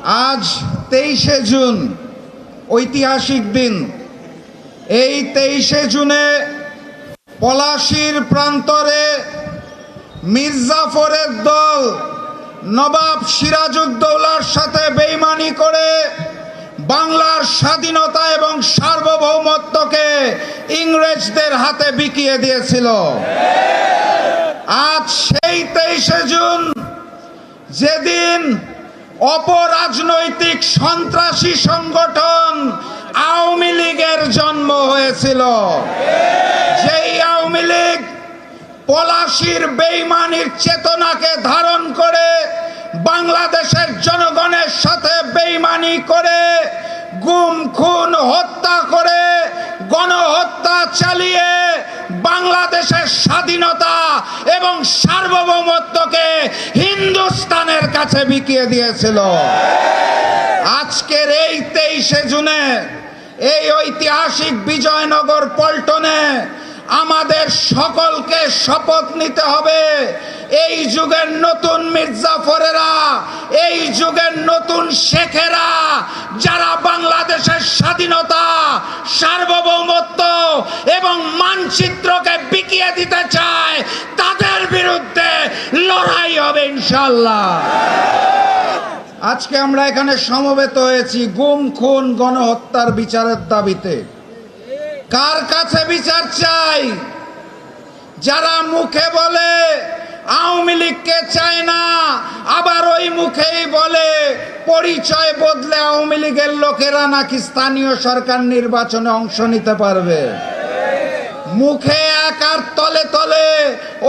আজ 23শে জুন ঐতিহাসিক দিন। এই 23শে জুনে পলাশীর প্রান্তরে মির্জাফরের দল নবাব সিরাজউদ্দৌলার সাথে বেইমানি করে বাংলার স্বাধীনতা এবং সার্বভৌমত্বকে ইংরেজদের হাতে বিকিয়ে দিয়েছিল। আজ সেই 23শে জুন, যেদিন অপরাজনৈতিক সন্ত্রাসী সংগঠন আওয়ামী লীগের জন্ম হয়েছিল, যেই আওয়ামী লীগ পলাশীর বেইমানির চেতনাকে ধারণ করে বাংলাদেশের জনগণের সাথে বেইমানি করে গুম খুন হত্যা করে গণহত্যা চালিয়ে বাংলাদেশের স্বাধীনতা এবং সার্বভৌমত্বকে হিন্দুস্তানের কাছে বিকিয়ে দিয়েছিল। আজকের এই 23শে জুনে এই ঐতিহাসিক বিজয়নগর পল্টনে আমাদের সকলকে শপথ নিতে হবে, এই যুগের নতুন মির্জাফরেরা, এই যুগের নতুন শেখেরা, যারা বাংলাদেশের স্বাধীনতা, সার্বভৌমত্ব এবং মানচিত্রকে বিকিয়ে দিতে চায়, তাদের বিরুদ্ধে লড়াই হবে ইনশাআল্লাহ। আজকে আমরা এখানে সমবেত হয়েছি গুম খুন গণহত্যার বিচারের দাবিতে। কার কাছে বিচার চাই? যারা মুখে বলে আওয়ামী লীগকে চায় না, আবার ওই মুখেই বলে পরিচয় বদলে আওয়ামী লীগের লোকেরা নাকি স্থানীয় সরকার নির্বাচনে অংশ নিতে পারবে। মুখে এক আর তলে তলে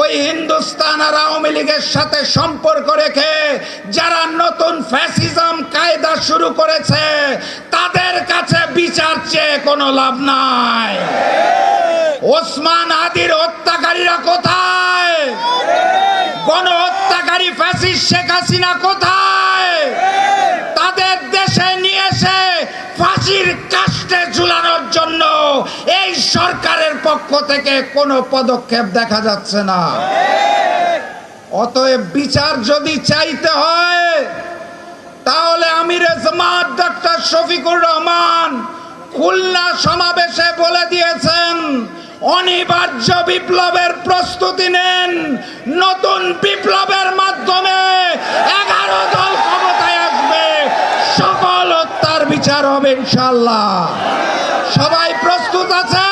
ওই হিন্দুস্তান আর আওয়ামী লীগের সাথে সম্পর্ক রেখে যারা নতুন ফ্যাসিজম কায়দা শুরু করেছে, তাদের কাছে বিচার চেয়ে কোনো লাভ নাই। ওসমান হাদির হত্যাকারীরা কোথায়? গণহত্যাকারী ফ্যাসিস্ট শেখ হাসিনা কোথায়? তাদের দেশে নিয়ে এসে ফাঁসির কাস্টে ঝুলানোর জন্য এই সরকারের পক্ষ থেকে কোনো পদক্ষেপ দেখা যাচ্ছে না। অতএব বিচার যদি চাইতে হয়, তাহলে আমিরে জামাত ডক্টর শফিকুর রহমান খুলনা সমাবেশে বলে দিয়েছেন, অনিবার্য বিপ্লবের প্রস্তুতি নেন। নতুন বিপ্লবের মাধ্যমে 11 দল ক্ষমতায় আসবে, সকল হত্যার বিচার হবে ইনশাআল্লাহ। সবাই প্রস্তুত আছে?